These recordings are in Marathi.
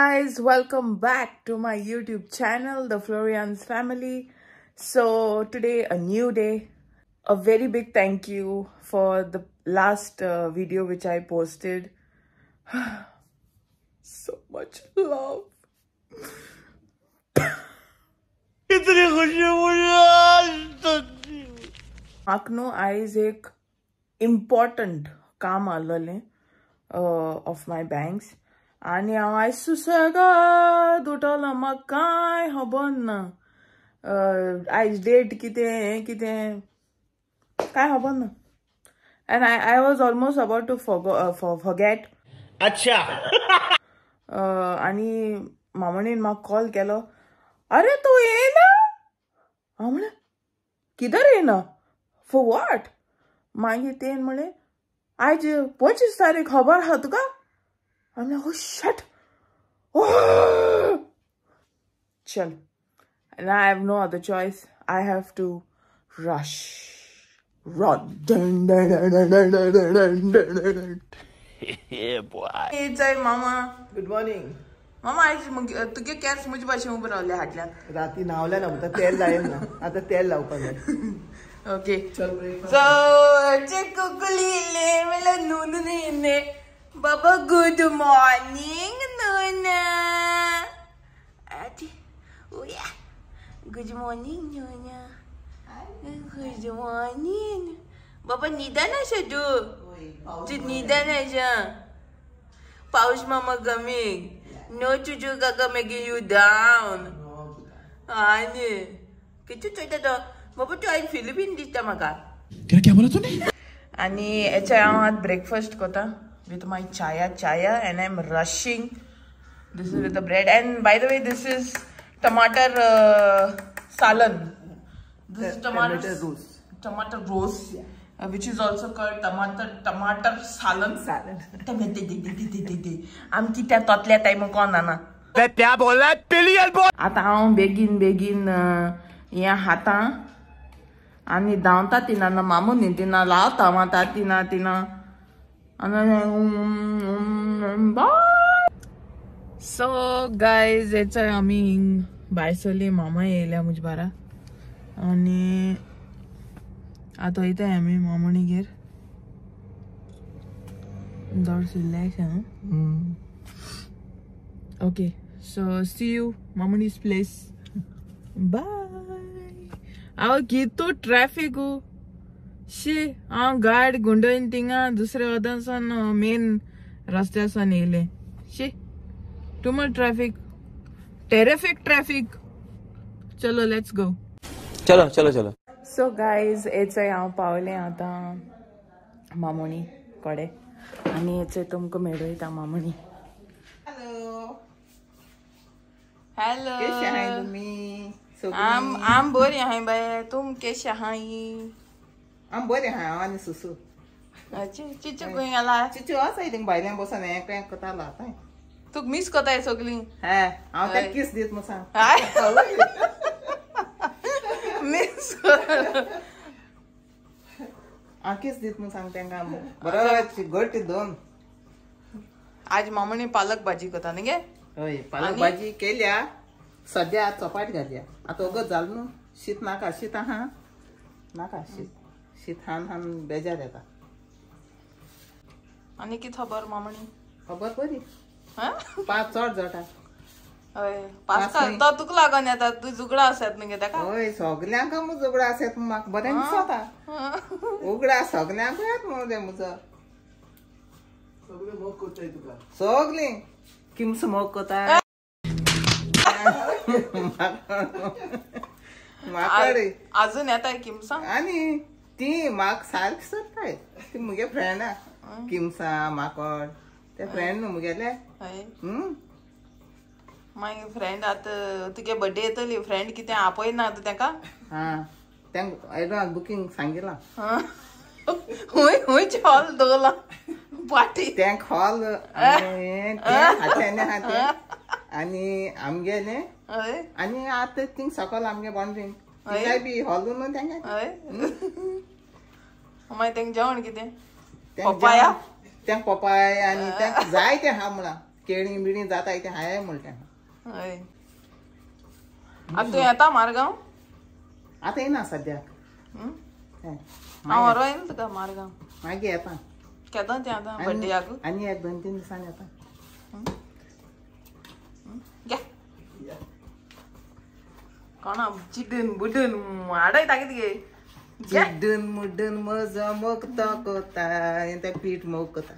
guys, welcome back to my YouTube channel, The Florian's Family. So today a new day. A very big thank you for the last video which I posted. So much love. Makno eyes ek important काम आलेले of my banks. आणि आयज सुसगत उठला म्हाका काय खबर ना आयज डेट कितें कितें काय खबर ना and I was almost about to forget. अच्छा. आणि मामणीन म्हाका कॉल केलो, अरे तू येना? हांव म्हणलें किधर येना? For what? मागीर तेन म्हणलें आयज 25 तारीख खबर आहा तुका? I'm like, oh shit. Oh. Chill. And I have no other choice. I have to rush. Run. Yeah, boy. It's mama. Good morning. Mama, तुगे कॅर्स मुझे भाशेन उबे रावले हाटल्यान. राती न्हावल्या ना आता तेल जायना ना. आता तेल लावपाक जाय. Okay. चल ब्रेक. So, चेकुकुलीले मला नून ने Baba, good morning, Nona. Oh yeah. Good morning, Nona. Good morning. Baba, nidan aja tu. Nidan aja. Paus mama coming. No cucu kakak making you down. Ane. Kita cerita tu. Baba tu air Philippines di Tamaka. क्या बोला तूने? आणि याच्या आत ब्रेकफास्ट कोता with my chaya and I'm rushing. This is with the bread, and by the way this is tomato salan. This is tomato roast, which is also called tomato salan. आमची त्या तोतल्या टाइम कोण ना क्या बोल रहा है पिलियन बोल. आता हांव बेगीन हे हाता आणि धांवता तिना ना मामून तिना लावता माता तिना Bye. So guys, it's आम्ही बायसली मामा येयल्या मुझ बारा आणि आता वयता आम्ही मामणीगेर दर्स relax. Okay, so see you मामणी's place. Bye. आओ कितो ट्रॅफिक हो शी हांव गाडी गुंडोवन थिंगा दुसऱ्या वदांसान मेन रस्त्यासान येयले शी too much traffic terrific traffic. चलो लेट्स गो. चलो. सो गायज हेचंय हांव पावलें आतां मामोणी कडे आनी हेचंय तुमकां मेळयता मामोणी. हॅलो कशे आहाय तुमी? आम बरी आहाय बाय. तुम कशे आहाय? आम बरें आहाय आनी सुसू. चिचू खंय गेला? चिचू आसा हितून भायल्यान बसून हें काय कोतालो आतां. तुका मिस कोताय सगळीं? हे हांव तेका किस दित म्हणून सांग. मिस हांव किस दित म्हणून सांग तेंकां. बरो घट दोन. आज मामणी पालक भाजी कोता न्ही गे? हय पालक भाजी केल्या. सद्या चपाट घातल्या. आतां ओगत जालें न्हू. शीत नाका. शीत आहा नाका. शीत हान बेजार येता. आनी कित खबर मामणी? खबर बरी. हा 5 चड जाता. हय 5 तो तुका लागून येता. तू जुगडा आसात न्ही गे ताका? हय सगल्यांक मुजो उगडा आसात. म्हाका बरें दिसता. उगडा सगल्यांक येत म्हणून तें मुजो. सगळीं मोग कोत्ताय तुका. सगळीं किमस मोग कोता. म्हाका अजून येताय किमसा? आनी ती म्हाका सारकी सोदताय. ती मुगे फ्रेंड किमसा माकड ते फ्रेंड न्हू मुगेले. मागीर फ्रेंड आतां तुगे बर्थडे येतली. फ्रेंड कितें आपयना आतां तेका? हा तेंक एडवान्स बुकींग सांगिलां. हुंयच हॉल दवरला पार्टी. तेंक हॉल हात्यान आहा आनी आमगेले आनी आतां थिंग सकयल आमगे बाउंड्रींग तिंगाय बी हॉल न्हू तेंगे. मागीर तेंक जेवण कितें? पपाया? तेंक पपाय आनी तेंक जाय तें आहा म्हणा. केळी बिणी जाता ते हाय म्हणटा हय आता तू येता मारगांव आता येना सद्याक हांव व्हरो येना तुका मारगांव मागीर येता केदां तें आतां बड्डेयाक आनी 1-2-3 दिसांनी येता घे कोणा चिडून बुडून हाडयता कितें गे चिड्डून मुड्डून मजा मोगता कोता ते पीठ मोग कोता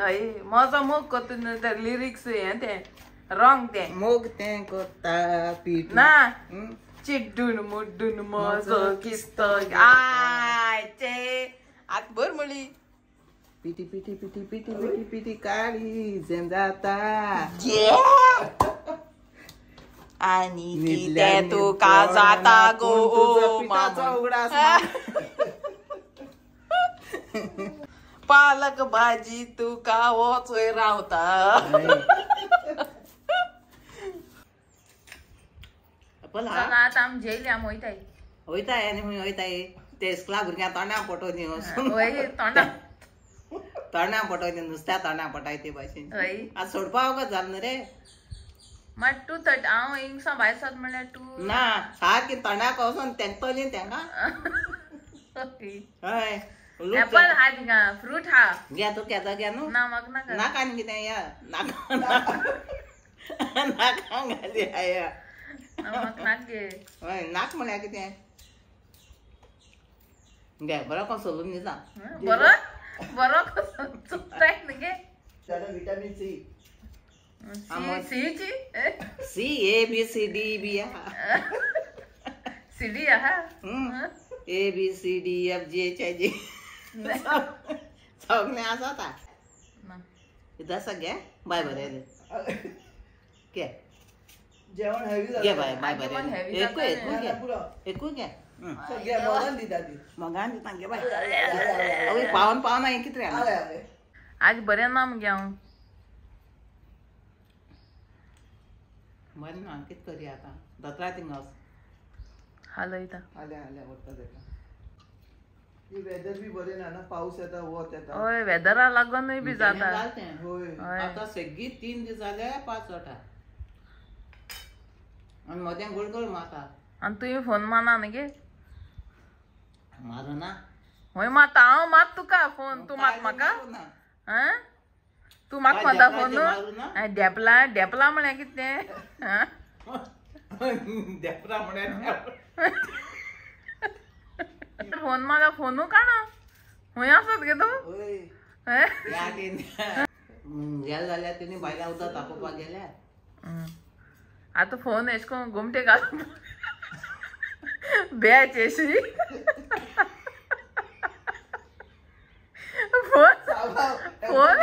हय मजा मोग कोता ते लिरिक्स हें तें रॉंग तें मोग तें कोता पीठ ना चिड्डून मुड्डून मजा किस्त आय चे आत बर म्हणली पिटी पिटी पिटी पिटी पिटी पिटी काळी जेम जाता आणि कितें तुका जाता गो पिठाचो उगडास पालक भाजी तुका वचोय रावता आतां आमी जेयली आमी वयताय वयताय आनी खंय वयताय ते इस्कुला भुरग्यां तोंडां पटोवनी वय तोंडा तोंडां पटोवनी नुस्त्या तोंडां पटाय ते भाशेन हय आज सोडपा वगत जाल न्ही रे मात 2:30 हांव हिंगसा भायर सर म्हणल्यार तूं ना सारकी तोंडाक वचोन तेंकतली तेंका हय एप्पल हा थिंगा फ्रूट हा घे तूं घेता घे न्हू ना म्हाका नाका नाका आनी कितें या नाका नाका घाली या म्हाका नाक गे हय नाक म्हळ्यार कितें घे बरो कसो सोलून दिता बरो बरो कसो चुकताय न्ही गे विटामीन सी सीची C A B C D B CD आहा A B C D F G H I G सगळें आसा ता कितें आसा गे बाय बरें घे जेवण हेवी घे बाय बाय बरें एकूय एकूय घे मोगान दिता ती मोगान दिता गे बाय आवय पावन पावन हांवें कितें घालें आज बरें ना मगे हांव बरें ना कितें करी आतां दोतोरा थिंगा वच हालयता आल्या आल्या वता तेका ही वेदर बी बरें ना पावस येता वत येता हय वेदरा लागूनय बी जाता होय आतां सगळी 3 दीस जाले 5 वटा आनी मदें गळगळ मारता आनी तुवें फोन मारना न्ही गे मारू ना हय मात हांव मात तुका फोन तूं मात म्हाका हा तूं म्हाका मारता फोन न्हू डेपला डेपला म्हळ्यार कितें देपरा म्हळ्यार फोन मारता फोनू काणा खंय आसत गे तूं होय गेले जाल्यार तेणी भायल्या उदक तापोवपाक गेल्यार आतां फोन एश कोन्न घुमटे घालून बॅच अशी फोन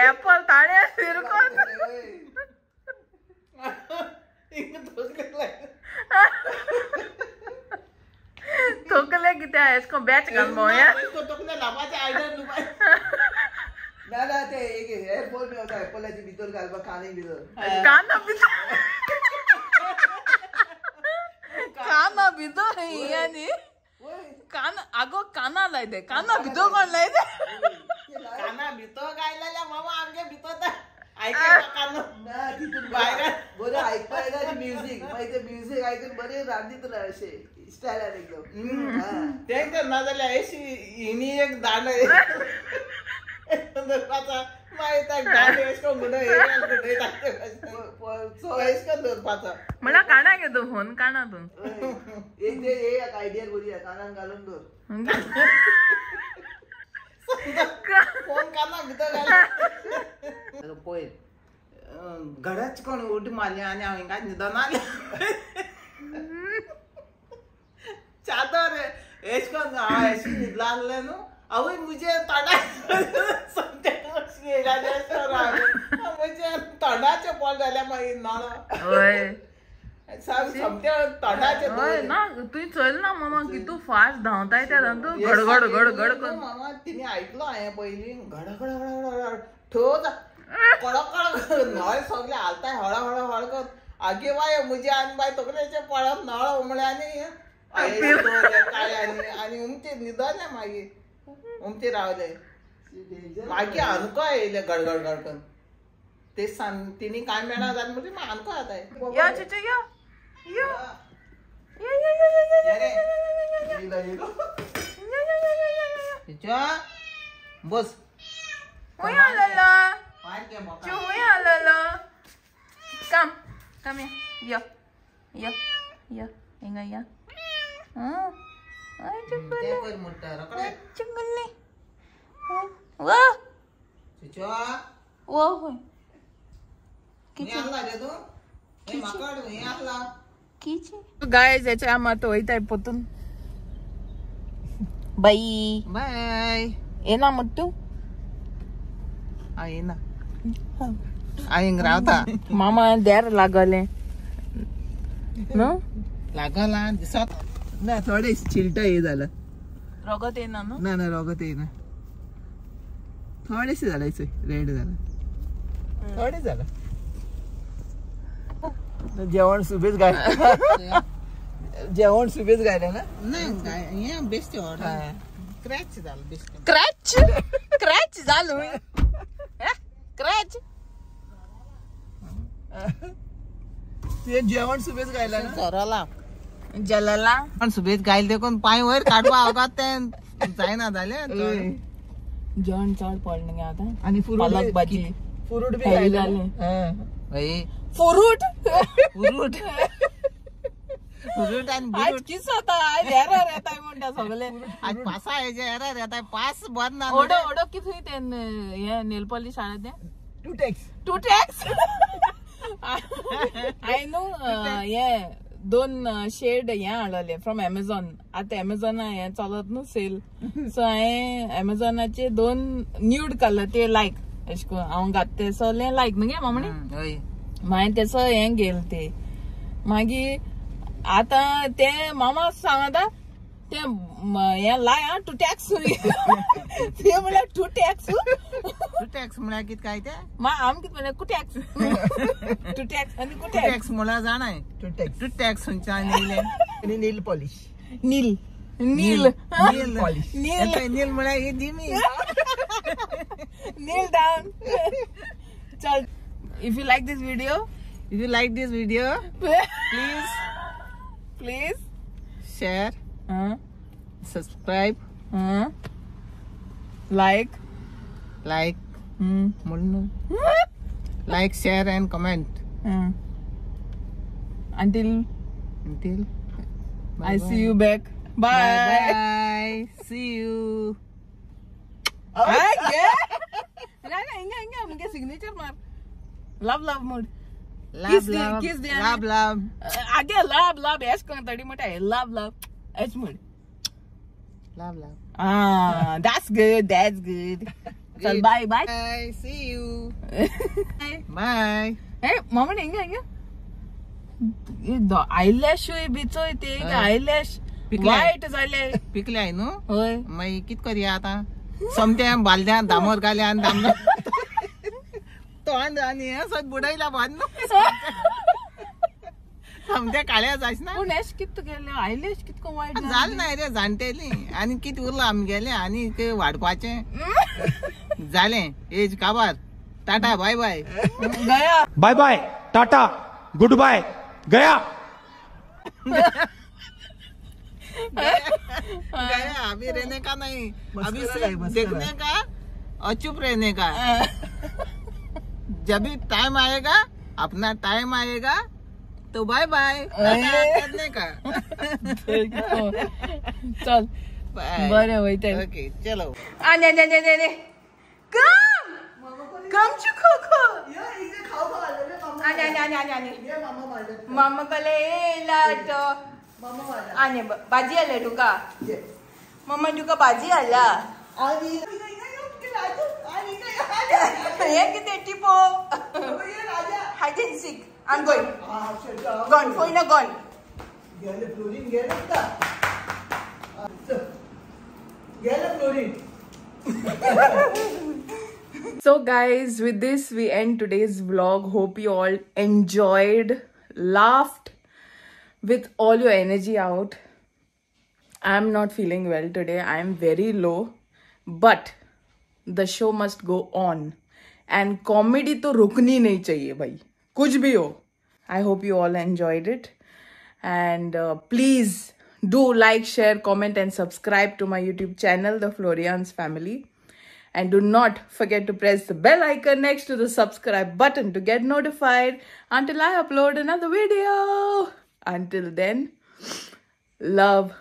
एप्पल ताळे फिरकोन तोकले कितें एश कोन्न बॅच घाल मोया ना ना ते एक एअरपोर्ट मेवता एप्पलाची भितर घालपाक कानी भितर काना भितर काना भितर यांनी काना आगो काना लाय दे काना भितर कोण लाय दे काना भितर गायलेल्या मामा आमगे भितर आयकता ना तितून बरें आयकपा येता म्युजीक मागीर ते म्युजीक आयकून बरें रांदीत राव अशें स्टायलान एकदम तें ना जाल्यार अशी हिनी एक दांड म्हणल्यार काना गे तूं फोन काना तूं एक ते एक आयडिया बरी आहे कानान घालून दवर फोन काना भितर पळय घराच कोण उडी मारली आनी हांव हिंगा न्हिदोन आलें चादर एश कोन्न हांव एशी न्हिदलो आसलें न्हू आवय मुजे तोंडा मुजे तोंडाचे पॉल जाल्या मागीर नळो हय समते तोंडाचे ना तुवें चोयलें ना मामा कितू फास्ट धांवताय त्या तूं गडगड गडगड कर मामा तिने आयकलो हांवें पयलीं गडगड ठो कडक नळ सगळे हालताय हळ हळ हळ कर आगे बाय मुजे आनी बाय तकलेचे पळत नळ उमळे आनी आनी उमचे न्हिदले मागीर उमचे रावले मागीर अणको येयले गडगड गडकन ते सांग तिने काय मेळा जात म्हणजे मान को आता या चिचू या या बस Come here. Yeah. Inga ya. Ay, chungulle. Wow. Wow. Guys, याच्या मत होईत आहे पोतून. बाई. बाय. येना मुट्टू. आहे ना. आईंग रावता. मामा द्यार लागले. न? लागला दिसत. ना थोडे चिलट हे झालं. रगत येना ना? ना रगत ये ना. थोडेसे झालायचं रेड झालं. थोडे झालं. जेवण सुबेच गायलं. जेवण सुबेच गायलं ना? नाही या बेस्ट ऑर्डर. क्रॅच झालं बेस्ट. क्रॅच झालं. क्रॅच. ते जेवण सुबेच गायला ना? चोराला. जलाला. पण सुबेच गायल ते कोण पाय वर काढवा अवघात ते जायना झाले. जेवण चढ पडलं गे आता. आणि पालक भाजी. फ्रूट बी गायले. फ्रूट आणि आज किस होता आज एरर येताय म्हणता सगळे आज पासा आहे जे एरर येताय पास बंद ना ओडो किती होई ते हे नेल पॉलिश आले ते 2 टॅक्स आय नो ये 2 शेड हे आणले फ्रॉम अमेझॉन. आता अमेझॉन हे चालत न्हू सेल सो हांवें अमेझॉनाचे 2 न्यूड कलर ते लायक अशें हांव घातले सगळे लायक न्हू गे मामणी. हांवें तेचो हें गेल ते मागीर आता ते मामा सांगता ते हे लाय 2 टॅक्स ते म्हळ्यार 2 टॅक्स म्हळ्यार कितें काय ते आम कितें म्हळ्यार कुटॅक्स 2 टॅक्स आनी कुटॅक्स म्हळ्यार जाणाय 2 टॅक्स आनी नील पॉलिश. नील म्हळ्यार हे दिमी नील डाउन. चल if you like this video please share subscribe like म्हणून like share and comment until I see you back. Bye. See you. इंगा मुझे सिग्नेचर मार. लव मोड. Love. आगे love ऐस कोण तडी मोठा आहे love ऐस मोड. Love. That's good. चल bye. See you. Bye. Hey, मामा इंगा आयलॅश बिचोय ते आयलॅश वाईट झाले पिकले आहे न्हू. होय मागीर कित करया आता समत्या बालद्यान दामोर घाल्या आनी दामो तोंड आनी हे सगळं बुडयला बांद समत्या काळ्या जायच ना. पूण एश कित गेले आयलॅश कितको वायट जाल ना रे जाणटेली आनी कित उरला आमगेले आनी ते वाडपाचे जाले एज काबार. टाटा बाय गया बाय टाटा गुड बाय गया. गया अभी रहने का नहीं अभी सिर्फ देखने का और चुप रहने का. जब भी टाइम आएगा अपना टाइम आएगा तो बाय करने का. चल बरे वयते. ओके चलो. आने कम चुको आने मामा कले लाट आने भाजी आले तुका मम्मा तुका भाजी आला हे किती टिपो hide and seek. I'm going. Gone. Foina gone. So guys, with this we end today's vlog. Hope you all enjoyed, laughed with all your energy out. I'm not feeling well today. I'm very low, but the show must go on. End comedy तो रुकनी नहीं चाहिए भाई, कुछ भी हो. I hope you all enjoyed it. And please do like, share, comment and subscribe to my YouTube channel, The Florians Family. And do not forget to press the bell icon next to the subscribe button to get notified until I upload another video. Until then, love.